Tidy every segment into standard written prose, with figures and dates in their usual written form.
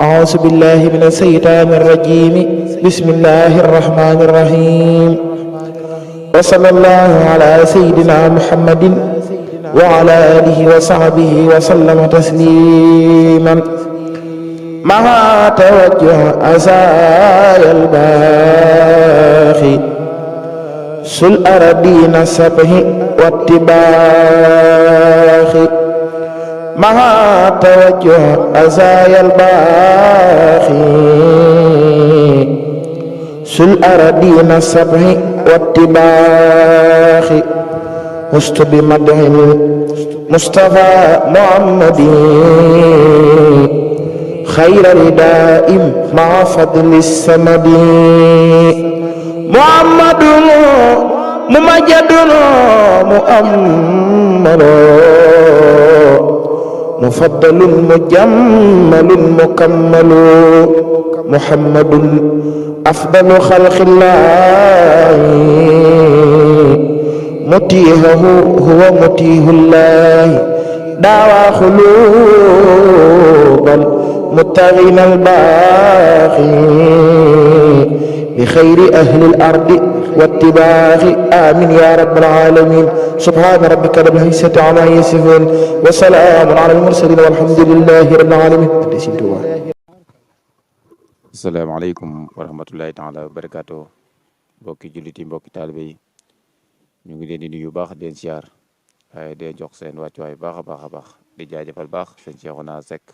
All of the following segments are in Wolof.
أعوذ بالله من الشيطان الرجيم بسم الله الرحمن الرحيم وصلى الله على سيدنا محمد وعلى آله وصحبه وسلم تسليما مع توجه عزايا الباخي سل أردين السبه والتباخ مع توجه عزايا الباخي سل أردين السبه والتباخ وست بمدح المصطفى محمد خير رداء مع فضل السمد محمد ممجد مؤمل مفضل مجمل مكمل محمد أفضل خلق الله متيهه هو متيه الله دعوى خلوبا متغين الباقي بخير أهل الأرض واتباع آمين يا رب العالمين سبحان ربك رب العزة عما يصفون وسلام على المرسلين والحمد لله رب العالمين. asalaamaaleykum wa rahmatullahi taala wa barakaatu mbokki jullit yi mbokki taalibe yi ñu ngi leen di nuyu baax di leen siyaar waaye di jox seen wàccuwaay baax a baax a baax di jaajëfal baax sëñ Cheikhouna Seck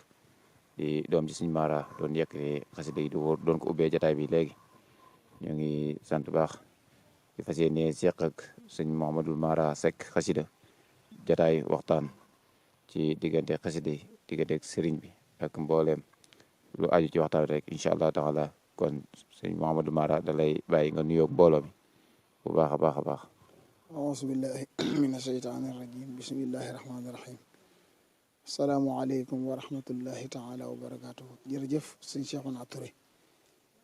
di doom ci sëñ Mara doon yëkkati xasida yi doon ko ubbee jataay bi léegi ñu ngi sant baax di fas yéene seq ak sëñ Mouhamadou Mara Seck xasida jataay waxtaan ci diggante xasida yi diggante ak sëriñ bi ak mbooleem lu aju ci waxtaan rek incha allah taala kon sëñ Mouhamadou Mara da lay bàyyi nga nuyoog mbooloo mi bu baax a baax a baax. auzu billahi mina shaytaani rajim bismillahi rahmaani rahim asalaamualeykum wa rahmatullahi taala wa barakatuhu jërëjëf sëñ Cheikhouna Touré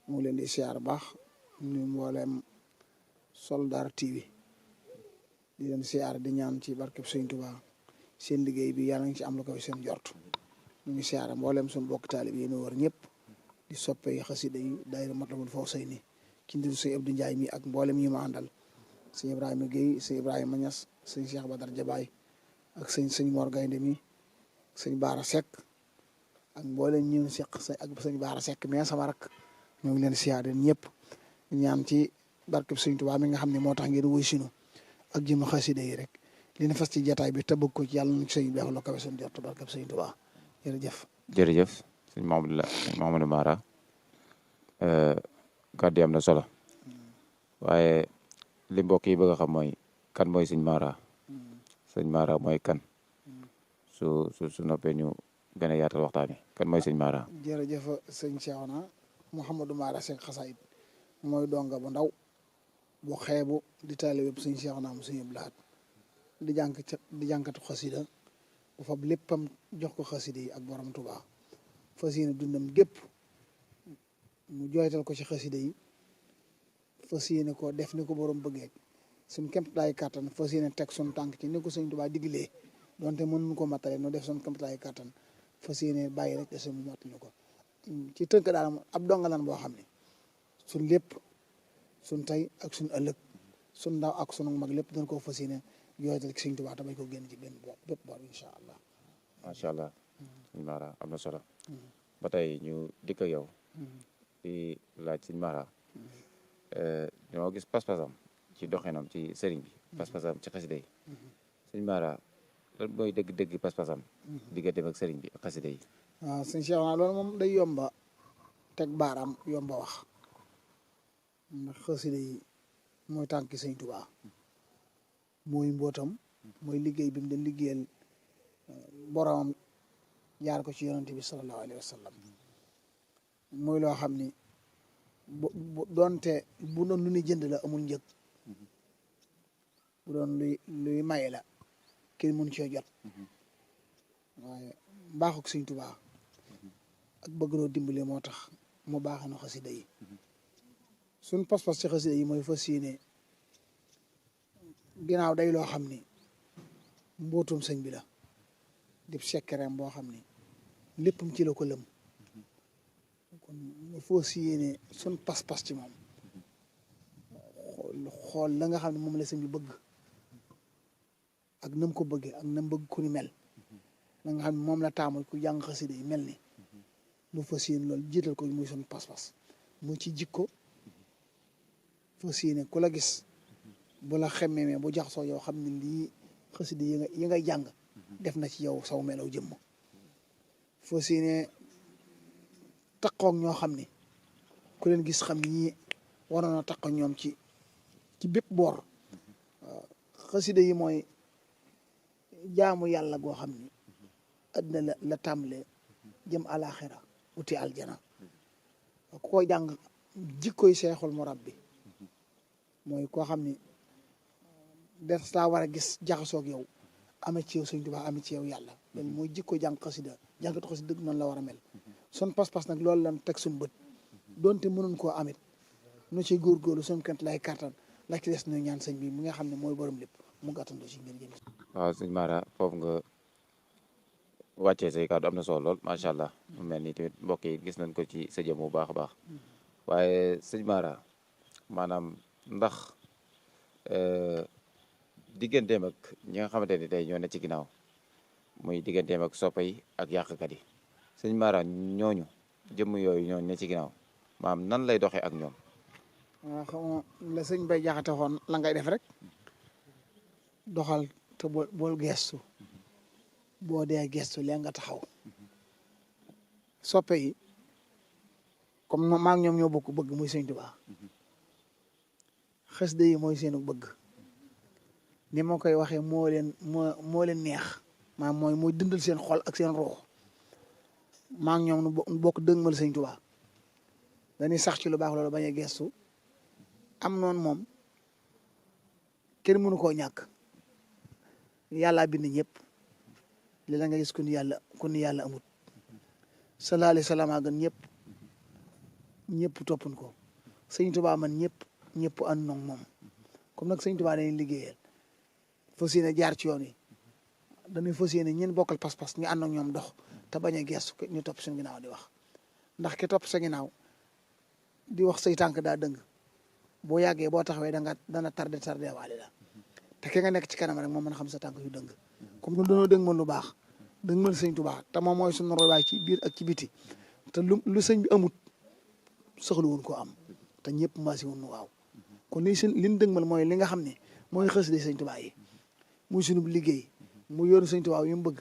mu ngi leen di siyaar baax ñu mbooleem Soldar TV di leen siyaar di ñaan ci barkeb sëñ Tuubaa seen liggéey bi yàlla ngi ci am lu ko seen jort ñu ngi siyaare mbooleem suñu bokk taalib yi ñu war ñëpp di soppe xasida yi daayira Matlabul Fawzayni ci ndiru sëñ Abdou Ndiaye mi ak mbooleem ñi ma àndal sëñ Ibrahima Guèye sëñ Ibrahima Niass sëñ Cheikh Badar Jabaay ak sëñ Mor Gaynde mi sëñ Baara Seck ak mbooleem ñi seq ak sëñ Baara Seck mais sama rak ñoo ngi leen siyaare ñëpp ñaan ci barkeb sëñ Tuubaa mi nga xam ne moo tax ngeen wuy sinu ak jëma xasida yi rek li na fas ci jataay bi te bëgg ko ci yàlla na ci sëñ bi wax lu kawe suñu jot barkeb sëñ Tuubaa jërëjëf sëñ Mouhamadou Mara kàddu yi am na solo waaye li mbokk yi bëgg a xam mooy kan mooy sëñ Mara sëñ Mara mooy kan su noppee ñu gën a yaatal waxtaan wi kan mooy sëñ Mara. jërëjëf sëñ Cheikhouna Mouhamadou Mara Seck xasaayid mooy donga bu ndaw bu xeebu di taalibe yëpp sëñ Cheikhouna mu sëñ Abdou Lahad di jànkatu xasida bu fab léppam jox ko xasida yi ak borom Tuubaa fas yéene dundam gépp mu jooytal ko ci xasida yi fas yéene ko def ni ko borom bëggee suñ kéemtalaay kàttan fas yéene teg suñ tànk ci ni ko sëñ Tuubaa diglee donte mënuñ ko matale no def suñ kéemtalaay kàttan fas yéene bàyyi rek te mu mottali ko ci tënk daal ab dongalan boo xam ne suñ lépp suñ tey ak suñ ëllëg suñ ndaw ak sunu mag lépp dañ koo fas yéene jooytal ci sëñ Tuubaa te bañ ko génn ci benn bépp boor incha allah. macha allah sëñ Mara am na solo ba tey ñu dikk ak yow di laaj sëñ Mara ñoo gis pas-pasam ci doxinam ci sëriñ bi pas-pasam ci xasida yi sëñ Mara lan mooy dëgg-dëgg pas-pasam digganteem ak sëriñ bi ak xasida yi. waaw sëñ Cheikhouna loolu moom day yomba teg baaraam yomba wax ndax xasida yi mooy tànki sëñ Tuubaa mooy mbootam mooy liggéey bi mu doon liggéeyal boromam jaar ko ci yonante bi sallallahu alayhi wa sallam mooy loo xam ni bu doonte bu doon lu ñuy jënd la amul njëg bu doon luy maye la kenn mënu cee jot waaye mbaaxuk sëñ Tuubaa ak bëgg noo dimbale moo tax mu baaxee no xasida yi suñ pas-pas ci xasida yi mooy fas yéene ginnaaw day loo xam ni mbootum sëñ bi la di sekkereem boo xam ni léppam ci la ko lëm ñu foo si yéene sun pas-pas ci moom xool la nga xam ne moom la sëñ bi bëgg ak nam ko bëggee ak nam bëgg ku ni mel la nga xam ne moom la taamu ku jàng xasida yi mel ni lu fas yéene loolu jiital ko muy sun pas-pas mu ci jikko fas yéene ku la gis bu la xemmee bu jaxasoo yow xam ne lii xasida yi ngay jàng def na ci yow saw melaw jëmm fas yéene taqoog ñoo xam ni ku leen gis xam ni ñii waroon a taqoog ñoom ci bépp boor waaw xasida yi mooy jaamu yàlla goo xam ni àddina la tàmbalee jëm alaxira uti aljana ku koy jàng jikkoy seexul murabbi mooy koo xam ni des laa war a gis jaxasoog yow ame ci yow Sëñ Tuubaa ame ci yow yàlla loolu mooy jikko jàng xasida jàngatu xasida dëgg noonu la war a mel sun pas-pas nag loolu lan teg suñ bët doonte mënuñ koo amit nu ci góorgóorlu suñ kent lay kattan la ci des ñu ñaan sëñ bi mi nga xam ne mooy borom lépp mu gàttandoo ci ngeen jëm. waaw sëñ Mara foofu nga wàccee say kàddu am na solo lool macha allah mu mel ni tamit mbokk yi gis nañ ko ci sa jëm bu baax a baax waaye sëñ Mara maanaam ndax digganteem ak ñi nga xamante ni tey ñoo ne ci ginnaaw muy digganteem ak soppe yi ak yàqkat yi sëñ Mara ñooñu jëmm yooyu ñooñu ne ci ginnaaw maam nan lay doxee ak ñoom. waaw xam nga la sëñ Bay Jaxate xoon la ngay def rek doxal te bool gestu boo dee gestu lee nga taxaw soppe yi comme maa ngi ñoom ñoo bokk bëgg muy Sëñ Tuubaa xasida yi mooy seenu bëgg ni ma koy waxee moo leen neex maa mooy dundal seen xol ak seen ruux maa ngi ñoom nu bokk dëgmal Sëñ Tuubaa dañuy sax ci lu baax loolu bañ a gestu am noonu moom kenn mënu koo ñàkk yàllaa bind ñëpp li la nga gis ku ni yàlla amut sallallahu alayhi wa sallam a gën ñëpp toppuñ ko Sëñ Tuubaa man ñëpp ànd noog moom comme nag Sëñ Tuubaa dañuy liggéeyal fas yéene jaar ci yoon yi dañuy fas yéene ñeen bokkal pas-pas ñu ànd ak ñoom dox te bañ a gestu ñu topp suñu ginnaaw di wax ndax ki topp sa ginnaaw di wax say tànk daa dëng boo yàggee boo taxawee dana tardé waale la te ki nga nekk ci kanam rek moom mën a xam sa tànk yu dëng comme ñun dañoo dëng mën lu baax dëng mën Sëñ Tuubaa te moom mooy suñu robaay ci biir ak ci biti te lu sëñ bi amut soxla woon koo am te ñëpp maasi woon waaw kon liñ dëgmal mooy li nga xam ne mooy xasida Sëñ Tuubaa yi muy sunub liggéey mu yoonu Sëñ Tuubaa yu mu bëgg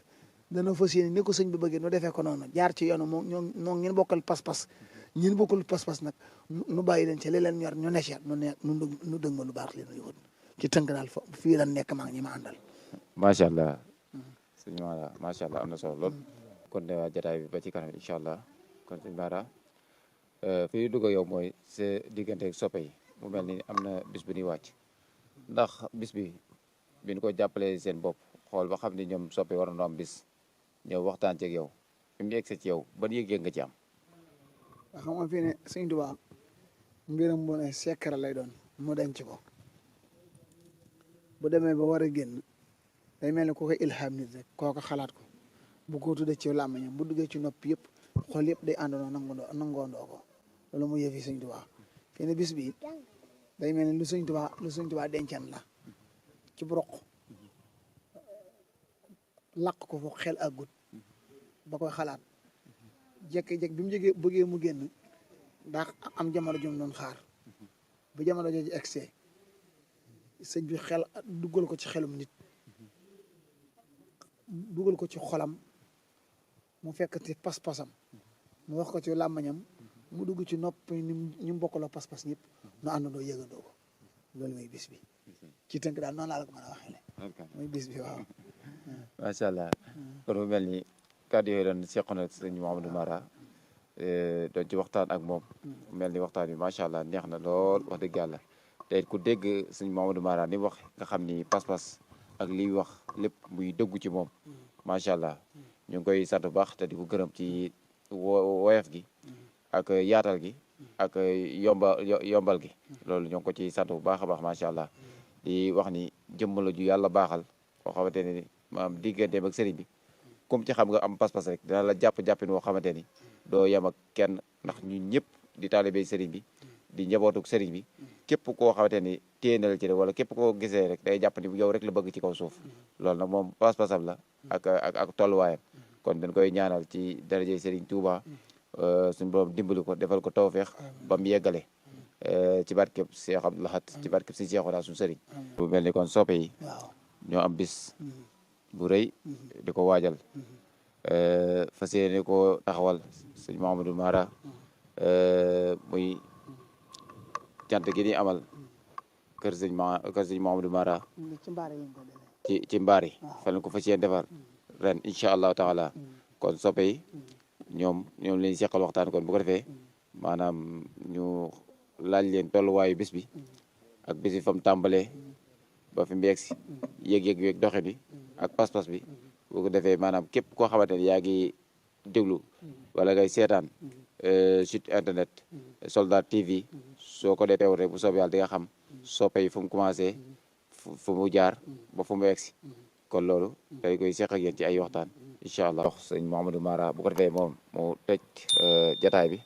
dana fas yéene ni ko sëñ bi bëggee nu defee ko noonu jaar ci yoonu moom ñoo ngeen bokkal pas-pas ñun bokkul pas-pas nag nu bàyyi leen ci li leen ñor ñu necc nu dëgmal lu baax li nu yóbbu ci tënk daal fii lan nekk maa ngi ñi ma àndal. macha allah sëñ Mara macha allah am na solo lool kon ne waa jotaay bi ba ci kanam incha allah kon sëñ Mara fii dugg yow mooy sa diggante ak soppe yi mu mel ni am na bis bu ñuy wàcc ndax bis bi ñu ko jàppalee seen bopp xool ba xam ni ñoom soppe war na am bis ñëw waxtaan ci ak yow fi mu yegsee ci yow ban yëg-yëg nga ci am. waaw xam nga fii ne Sëñ Tuubaa mbiram bu ne secret lay doon mu denc ko bu demee ba war a génn day mel ni ku ko ilham nit rek koo ko xalaat ko bu ko tuddee ci làmmiñam bu duggee ci nopp yëpp xool yëpp day àndandoo nangoondoo ko loolu mu yëfi Sëñ Tuubaa fii ne bis bi day mel ni lu Sëñ Tuubaa dencan la ci broq laq ko foofu xel àggut ba koy xalaat jekki-jekki bi mu jógee bëggee mu génn ndax am jamono jum doon xaar bu jamono jooju excès sëñ bi xel duggal ko ci xelum nit dugal ko ci xolam mu fekk ci pas-pasam mu wax ko ci làmmañam mu dugg ci nopp ñu mbokkaloo pas-pas ñëpp nu àndandoo yëgandoo ko loolu mooy bis bi ci tënk daal noonu laa la ko mën a waxee ne mooy bis bi waaw. macha allah kon mu mel ni kàddu yooyu doon seqoon na sëñ Mouhamadou Mara doon ci waxtaan ak moom mel ni waxtaan bi macha allah neex na lool wax dëgg yàlla te ku dégg sëñ Mouhamadou Mara ni wax nga xam ni pas-pas ak liy wax lépp muy dëggu ci moom macha allah ñu ngi koy sant bu baax te di ko gërëm ci woyof gi ak yaatal gi ak yombal gi loolu ñoo ngi ko ci sant bu baax a baax macha allah di wax ni jëmm la ju yàlla baaxal boo xamante ne ni maanaam digganteem ak sëriñ bi comme ci xam nga am pas-pas rek dina la jàpp-jàppin woo xamante ni doo yem ak kenn ndax ñun ñëpp di taalibe sëriñ bi di njabootuk sëriñ bi képp koo xamante ni téye na la ci rek wala képp koo gisee rek day jàpp ni yow rek la bëgg ci kaw suuf loolu nag moom pas-pasam la ak tolluwaayam kon dañ koy ñaanal ci daraje sëriñ Touba suñu borom dimbali ko defal ko tawfeex ba mu yeggale ci barkeb Cheikh Abdou Lahad ci barkeb si Cheikhouna suñu sëriñ bu mel ni kon soppe yi ñoo am bis bu rëy di ko waajal fas yéene ko taxawal sëñ Mouhamadou Mara muy cant gi ni amal kër sëñ Mouhamadou Mara ci mbaar yi fa lañ ko fas yéene defar ren incha allahu taala kon soppe yi ñoom lañu seqal waxtaan kon bu ko defee maanaam ñu laaj leen tolluwaayu bis bi ak bis bi fa mu tàmbalee ba fi mu yegg si yéeg doxin bi ak pas-pas bi bu ko defee maanaam képp koo xamante ne yaa ngi déglu wala ngay seetaan site internet Soldat TV soo ko dee teew rek bu soobee yàlla di nga xam soppe yi fu mu commencé fu mu jaar ba fu mu yegg si kon loolu day koy seq ak yéen ci ay waxtaan incha allah wax sëñ Mouhamadou Mara bu ko defee moom mu tëj jataay bi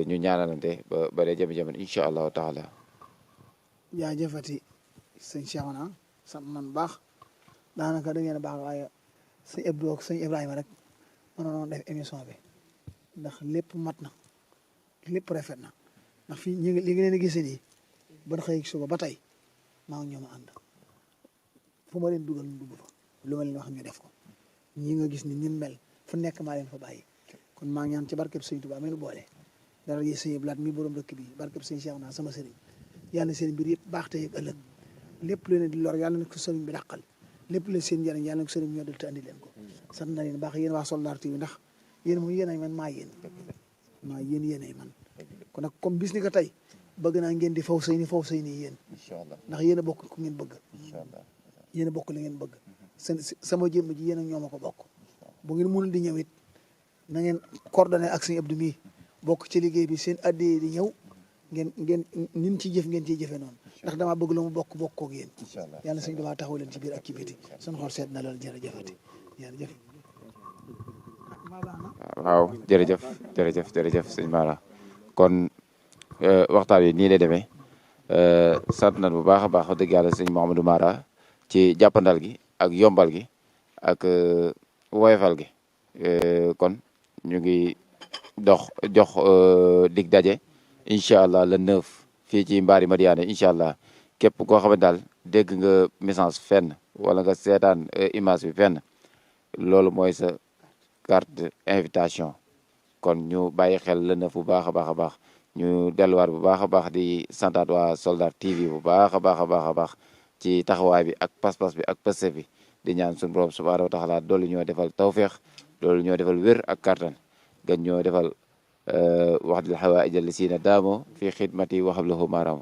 ñu ñaanalante ba dee jëm-jëm incha allahu taala jaajëfati sëñ Cheikhouna sant man baax daanaka da ngeen a baax waaye sëñ Abdou ak sëñ Ibrahima rek mënoon def émission bi ndax lépp mat na lépp rafet na ndax fii li nga leen gisee nii ban xëy suba ba tey maa ngi ñoom a ànd fu ma leen dugal ñu dugg fa lu ma leen wax ñu def ko ñi nga gis ni ñun mel fu nekk maa leen fa bàyyi kon maa ngi ñaan ci barkeb sëñ Tuubaa mel boole dara yi sëñ Blaat mi borom dëkk bi barkeb sëñ Cheikhouna sama sëriñ yàlla seen mbir yëpp baax te yëg ëllëg lépp lu leen di lor yàlla na ko sëriñ bi dàqal lépp leen seen njëriñ yàlla na ko sëriñ bi ñoo dal te andi leen ko sant na leen baax yéen waa Soldat TV ndax yéen moom yéen ay man maa yéen ay man kon nag comme bis ni ko tey bëgg naa ngeen di faw sëy ni yéen ndax yéen a bokk ku ngeen bëgg yéen a bokk li ngeen bëgg sama jëmm ji yéen ak ñoom a ko bokk bu ngeen mënul di ñëw it na ngeen coordonné ak sëñ Abdou mii bokk ci liggéey bi seen addee di ñëw ngeen nin ci jëf ngeen ciy jëfe noonu ndax damaa bëgg lu mu bokk koog yéen yàlla sëñ Tuubaa taxaw leen ci biir ak ci biti suñu xol seet na loolu jërëjëfati jërëjëf waaw jërëjëf sëñ Mara kon waxtaan wi nii lay demee sant nañ bu baax a baax dëgg yàlla sëñ Mouhamadou Mara ci jàppandal gi ak yombal gi ak woyofal gi kon ñu ngi jox dig daje incha allah le 9 fii ci Mbaari Madiyana incha allah képp koo xam ne daal dégg nga message fenn wala nga seetaan image bi fenn loolu mooy sa carte invitation kon ñu bàyyi xel le 9 bu baax a baax ñu delluwaat bu baax a baax di santaat waa Soldat TV bu baax a baax ci taxawaay bi ak pas-pas bi ak pëste bi di ñaan suñu borom subhaanahu wa taala doolu ñoo defal tawféex doolu ñoo defal wér ak kattan gën ñoo defal wax dil xawaa ijal si na daamo fi xidmati waxab lahu maaraam